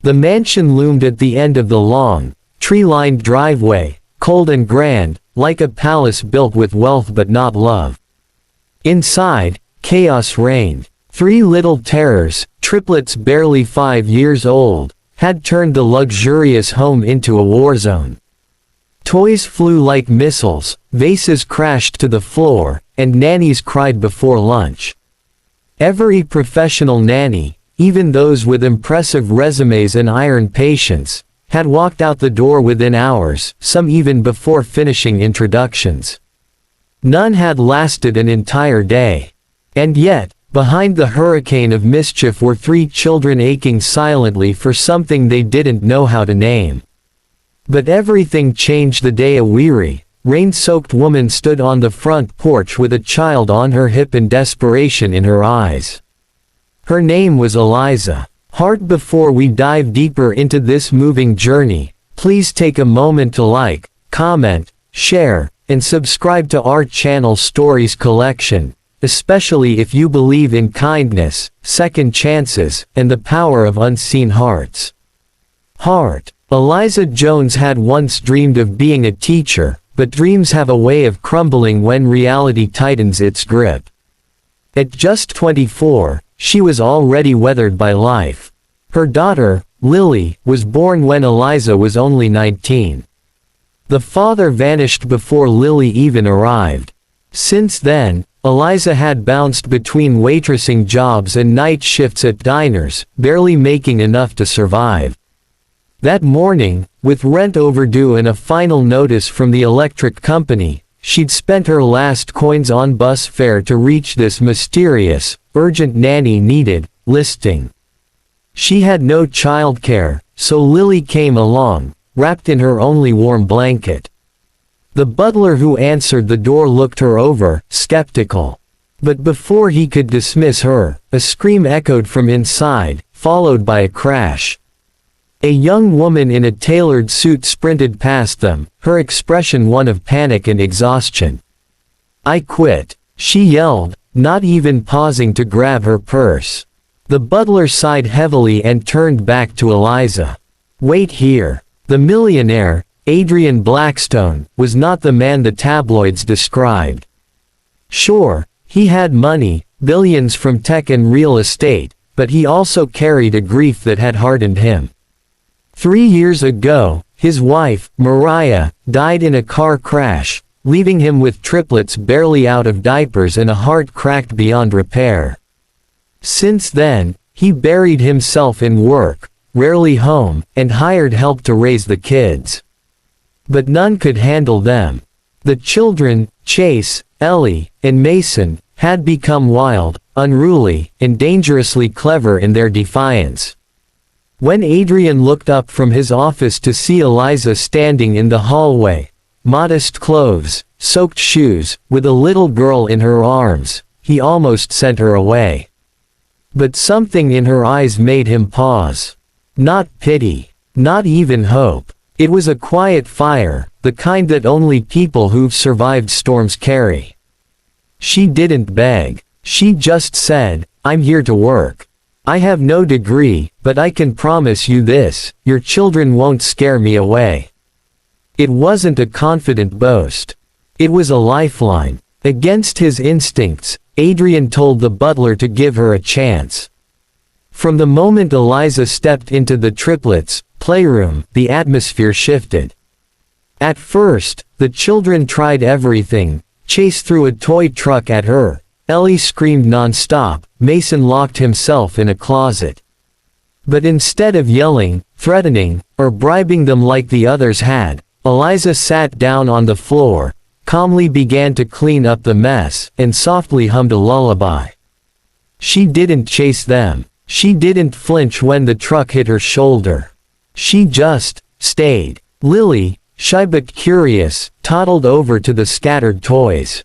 The mansion loomed at the end of the long, tree-lined driveway, cold and grand, like a palace built with wealth but not love. Inside, chaos reigned. Three little terrors, triplets barely 5 years old, had turned the luxurious home into a war zone. Toys flew like missiles, vases crashed to the floor, and nannies cried before lunch. Every professional nanny, even those with impressive resumes and iron patience, had walked out the door within hours, some even before finishing introductions. None had lasted an entire day. And yet, behind the hurricane of mischief were three children aching silently for something they didn't know how to name. But everything changed the day a weary, rain-soaked woman stood on the front porch with a child on her hip and desperation in her eyes. Her name was Eliza. Before we dive deeper into this moving journey, please take a moment to like, comment, share, and subscribe to our channel Stories Collection, especially if you believe in kindness, second chances, and the power of unseen hearts. Eliza Jones had once dreamed of being a teacher, but dreams have a way of crumbling when reality tightens its grip. At just 24, she was already weathered by life. Her daughter, Lily, was born when Eliza was only 19. The father vanished before Lily even arrived. Since then, Eliza had bounced between waitressing jobs and night shifts at diners, barely making enough to survive. That morning, with rent overdue and a final notice from the electric company, she'd spent her last coins on bus fare to reach this mysterious, urgent nanny needed listing. She had no childcare, so Lily came along, wrapped in her only warm blanket. The butler who answered the door looked her over, skeptical. But before he could dismiss her, a scream echoed from inside, followed by a crash. A young woman in a tailored suit sprinted past them, her expression one of panic and exhaustion. "I quit," she yelled, not even pausing to grab her purse. The butler sighed heavily and turned back to Eliza. "Wait here." The millionaire, Adrian Blackstone, was not the man the tabloids described. Sure, he had money, billions from tech and real estate, but he also carried a grief that had hardened him. 3 years ago, his wife, Mariah, died in a car crash, leaving him with triplets barely out of diapers and a heart cracked beyond repair. Since then, he buried himself in work, rarely home, and hired help to raise the kids. But none could handle them. The children, Chase, Ellie, and Mason, had become wild, unruly, and dangerously clever in their defiance. When Adrian looked up from his office to see Eliza standing in the hallway, modest clothes, soaked shoes, with a little girl in her arms, he almost sent her away. But something in her eyes made him pause. Not pity. Not even hope. It was a quiet fire, the kind that only people who've survived storms carry. She didn't beg. She just said, "I'm here to work. I have no degree, but I can promise you this, your children won't scare me away." It wasn't a confident boast. It was a lifeline. Against his instincts, Adrian told the butler to give her a chance. From the moment Eliza stepped into the triplets' playroom, the atmosphere shifted. At first, the children tried everything. Chase threw a toy truck at her, Ellie screamed non-stop, Mason locked himself in a closet. But instead of yelling, threatening, or bribing them like the others had, Eliza sat down on the floor, calmly began to clean up the mess, and softly hummed a lullaby. She didn't chase them. She didn't flinch when the truck hit her shoulder. She just stayed. Lily, shy but curious, toddled over to the scattered toys.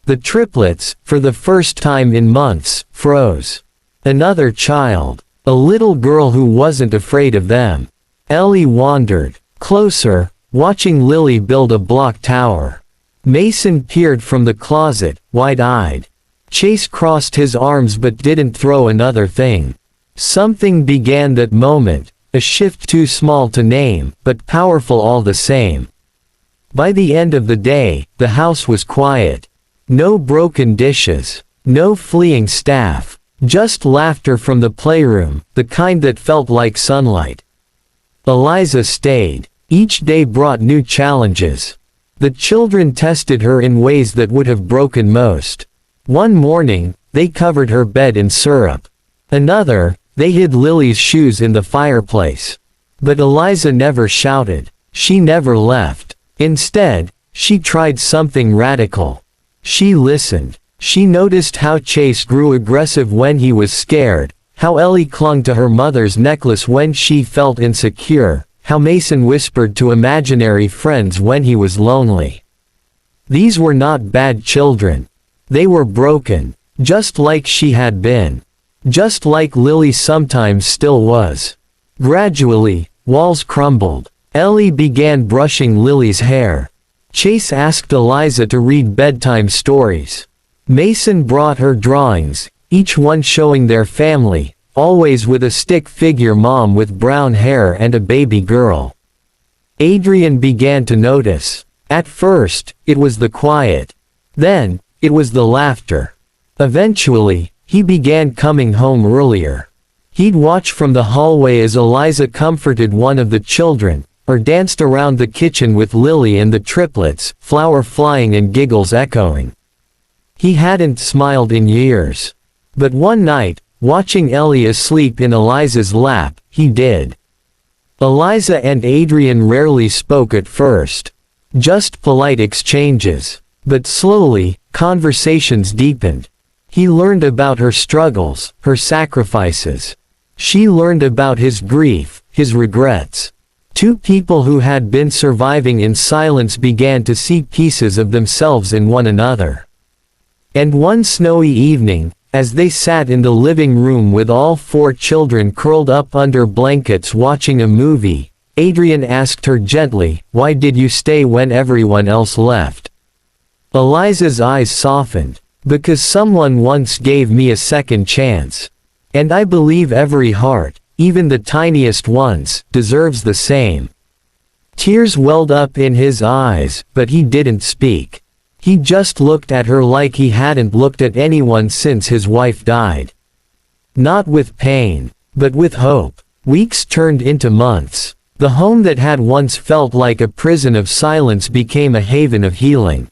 The triplets, for the first time in months, froze. Another child. A little girl who wasn't afraid of them. Ellie wandered closer, watching Lily build a block tower. Mason peered from the closet, wide-eyed. Chase crossed his arms but didn't throw another thing. Something began that moment, a shift too small to name, but powerful all the same. By the end of the day, the house was quiet. No broken dishes. No fleeing staff. Just laughter from the playroom, the kind that felt like sunlight. Eliza stayed. Each day brought new challenges. The children tested her in ways that would have broken most. One morning, they covered her bed in syrup. Another, they hid Lily's shoes in the fireplace. But Eliza never shouted. She never left. Instead, she tried something radical. She listened. She noticed how Chase grew aggressive when he was scared, how Ellie clung to her mother's necklace when she felt insecure, how Mason whispered to imaginary friends when he was lonely. These were not bad children. They were broken, just like she had been. Just like Lily sometimes still was. Gradually, walls crumbled. Ellie began brushing Lily's hair. Chase asked Eliza to read bedtime stories. Mason brought her drawings, each one showing their family, always with a stick figure mom with brown hair and a baby girl. Adrian began to notice. At first, it was the quiet. Then, it was the laughter. Eventually, he began coming home earlier. He'd watch from the hallway as Eliza comforted one of the children, or danced around the kitchen with Lily and the triplets, flour flying and giggles echoing. He hadn't smiled in years. But one night, watching Ellie asleep in Eliza's lap, he did. Eliza and Adrian rarely spoke at first. Just polite exchanges. But slowly, conversations deepened. He learned about her struggles, her sacrifices. She learned about his grief, his regrets. Two people who had been surviving in silence began to see pieces of themselves in one another. And one snowy evening, as they sat in the living room with all four children curled up under blankets watching a movie, Adrian asked her gently, "Why did you stay when everyone else left?" Eliza's eyes softened. "Because someone once gave me a second chance. And I believe every heart, even the tiniest ones, deserves the same." Tears welled up in his eyes, but he didn't speak. He just looked at her like he hadn't looked at anyone since his wife died. Not with pain, but with hope. Weeks turned into months. The home that had once felt like a prison of silence became a haven of healing.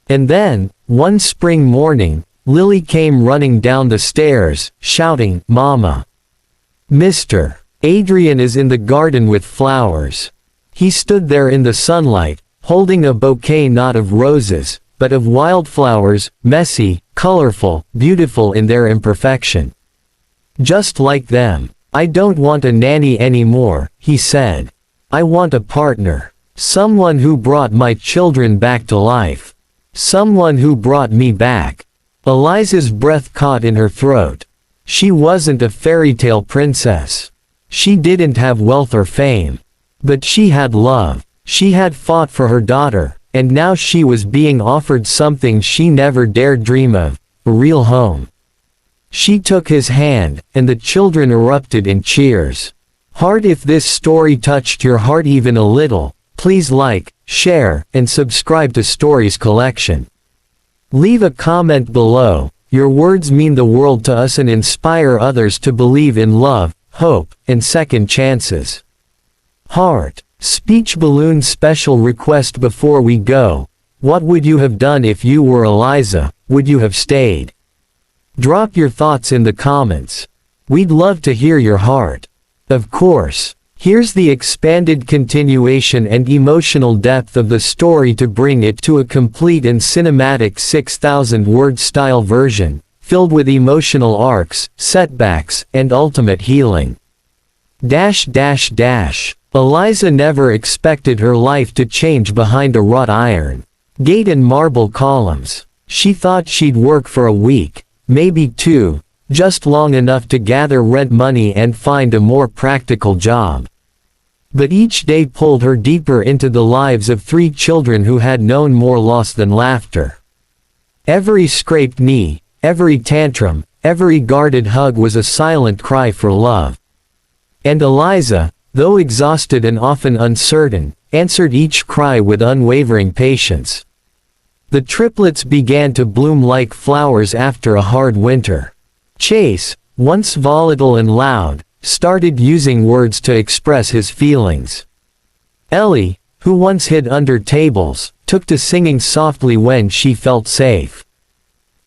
And then, one spring morning, Lily came running down the stairs, shouting, "Mama! Mr. Adrian is in the garden with flowers." He stood there in the sunlight, holding a bouquet not of roses, but of wildflowers, messy, colorful, beautiful in their imperfection. "Just like them. I don't want a nanny anymore," he said. "I want a partner. Someone who brought my children back to life. Someone who brought me back." Eliza's breath caught in her throat. She wasn't a fairy tale princess. She didn't have wealth or fame. But she had love. She had fought for her daughter, and now she was being offered something she never dared dream of, a real home. She took his hand, and the children erupted in cheers. If this story touched your heart even a little, please like, share, and subscribe to Stories Collection. Leave a comment below. Your words mean the world to us and inspire others to believe in love, hope, and second chances. Heart. Speech balloon special request before we go. What would you have done if you were Eliza? Would you have stayed? Drop your thoughts in the comments. We'd love to hear your heart. Of course. Here's the expanded continuation and emotional depth of the story to bring it to a complete and cinematic 6,000-word style version, filled with emotional arcs, setbacks, and ultimate healing. Eliza never expected her life to change behind a wrought iron gate and marble columns. She thought she'd work for a week, maybe two, just long enough to gather rent money and find a more practical job. But each day pulled her deeper into the lives of three children who had known more loss than laughter. Every scraped knee, every tantrum, every guarded hug was a silent cry for love. And Eliza, though exhausted and often uncertain, answered each cry with unwavering patience. The triplets began to bloom like flowers after a hard winter. Chase, once volatile and loud, started using words to express his feelings. Ellie, who once hid under tables, took to singing softly when she felt safe.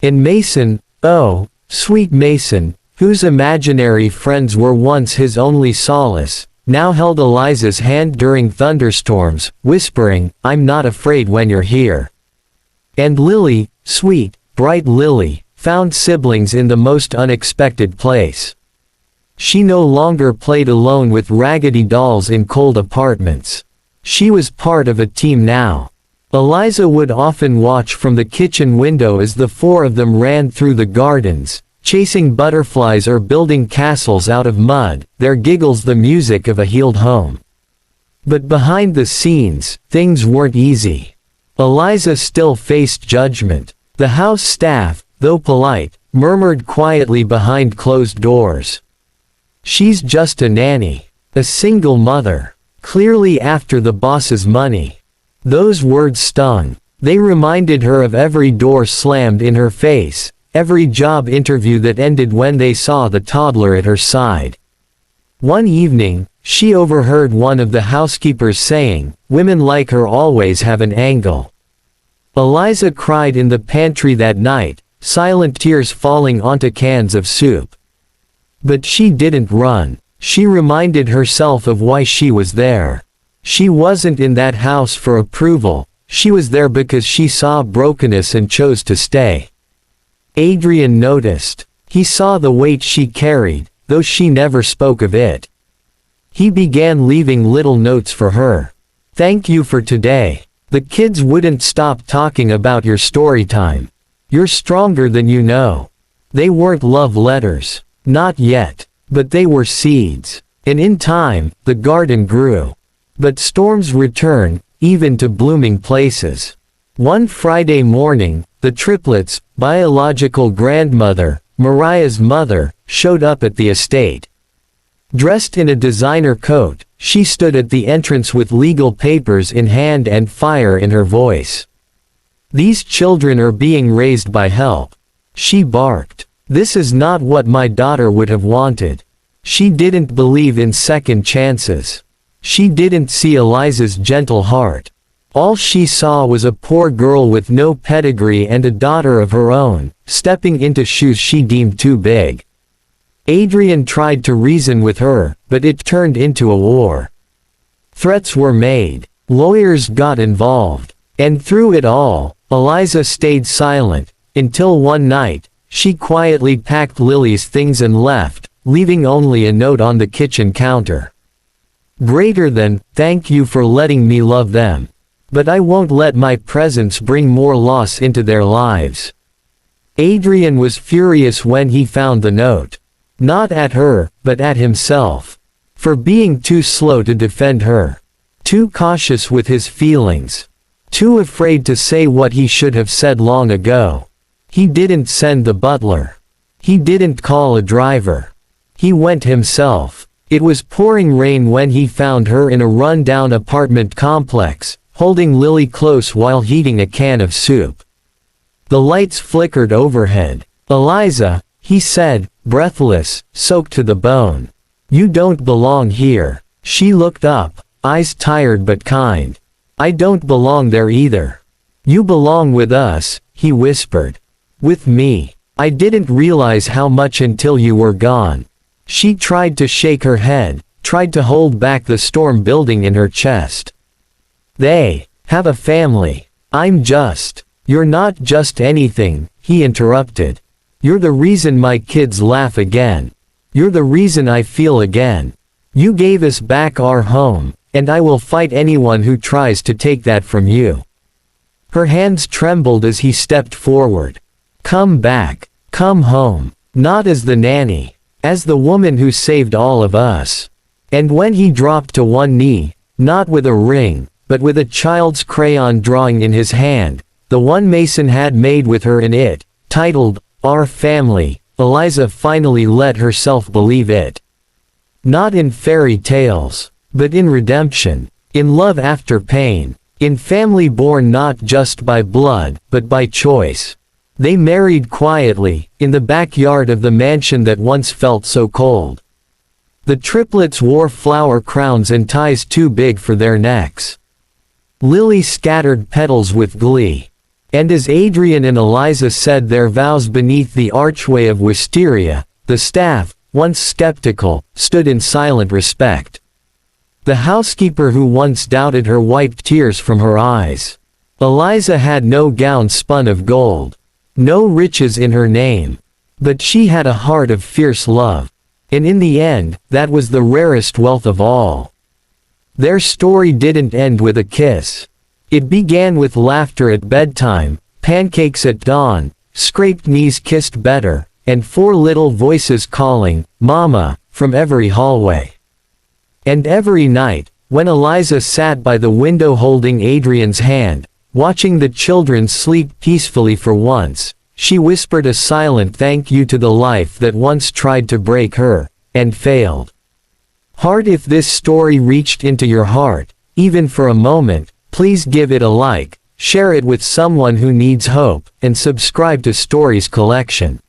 And Mason, oh, sweet Mason, whose imaginary friends were once his only solace, now held Eliza's hand during thunderstorms, whispering, "I'm not afraid when you're here." And Lily, sweet, bright Lily, found siblings in the most unexpected place. She no longer played alone with raggedy dolls in cold apartments. She was part of a team now. Eliza would often watch from the kitchen window as the four of them ran through the gardens, chasing butterflies or building castles out of mud, their giggles the music of a healed home. But behind the scenes, things weren't easy. Eliza still faced judgment. The house staff, though polite, murmured quietly behind closed doors. "She's just a nanny. A single mother. Clearly after the boss's money." Those words stung. They reminded her of every door slammed in her face, every job interview that ended when they saw the toddler at her side. One evening, she overheard one of the housekeepers saying, "Women like her always have an angle." Eliza cried in the pantry that night, silent tears falling onto cans of soup. But she didn't run. She reminded herself of why she was there. She wasn't in that house for approval, she was there because she saw brokenness and chose to stay. Adrian noticed. He saw the weight she carried, though she never spoke of it. He began leaving little notes for her. "Thank you for today. The kids wouldn't stop talking about your story time. You're stronger than you know." They weren't love letters. Not yet. But they were seeds. And in time, the garden grew. But storms return, even to blooming places. One Friday morning, the triplets, biological grandmother, Mariah's mother, showed up at the estate. Dressed in a designer coat, she stood at the entrance with legal papers in hand and fire in her voice. "These children are being raised by help," she barked. "This is not what my daughter would have wanted." She didn't believe in second chances. She didn't see Eliza's gentle heart. All she saw was a poor girl with no pedigree and a daughter of her own, stepping into shoes she deemed too big. Adrian tried to reason with her, but it turned into a war. Threats were made. Lawyers got involved. And through it all, Eliza stayed silent, until one night, she quietly packed Lily's things and left, leaving only a note on the kitchen counter. "Greater than, thank you for letting me love them. But I won't let my presence bring more loss into their lives." Adrian was furious when he found the note. Not at her, but at himself. For being too slow to defend her. Too cautious with his feelings. Too afraid to say what he should have said long ago. He didn't send the butler. He didn't call a driver. He went himself. It was pouring rain when he found her in a run-down apartment complex, holding Lily close while heating a can of soup. The lights flickered overhead. "Eliza," he said, breathless, soaked to the bone. "You don't belong here." She looked up, eyes tired but kind. "I don't belong there either." "You belong with us," he whispered. "With me. I didn't realize how much until you were gone." She tried to shake her head, tried to hold back the storm building in her chest. "They have a family. I'm just." "You're not just anything," he interrupted. "You're the reason my kids laugh again. You're the reason I feel again. You gave us back our home, and I will fight anyone who tries to take that from you." Her hands trembled as he stepped forward. "Come back. Come home. Not as the nanny. As the woman who saved all of us." And when he dropped to one knee, not with a ring, but with a child's crayon drawing in his hand, the one Mason had made with her in it, titled, "Our Family," Eliza finally let herself believe it. Not in fairy tales, but in redemption. In love after pain. In family born not just by blood, but by choice. They married quietly, in the backyard of the mansion that once felt so cold. The triplets wore flower crowns and ties too big for their necks. Lily scattered petals with glee. And as Adrian and Eliza said their vows beneath the archway of wisteria, the staff, once skeptical, stood in silent respect. The housekeeper who once doubted her wiped tears from her eyes. Eliza had no gown spun of gold. No riches in her name. But she had a heart of fierce love. And in the end, that was the rarest wealth of all. Their story didn't end with a kiss. It began with laughter at bedtime, pancakes at dawn, scraped knees kissed better, and 4 little voices calling, "Mama," from every hallway. And every night, when Eliza sat by the window holding Adrian's hand, watching the children sleep peacefully for once, she whispered a silent thank you to the life that once tried to break her, and failed. Heart, if this story reached into your heart, even for a moment, please give it a like, share it with someone who needs hope, and subscribe to Stories Collection.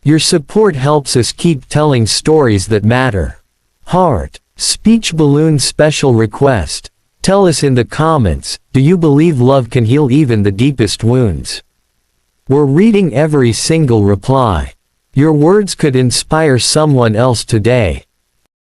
Your support helps us keep telling stories that matter. Heart. Speech balloon special request. Tell us in the comments, do you believe love can heal even the deepest wounds? We're reading every single reply. Your words could inspire someone else today.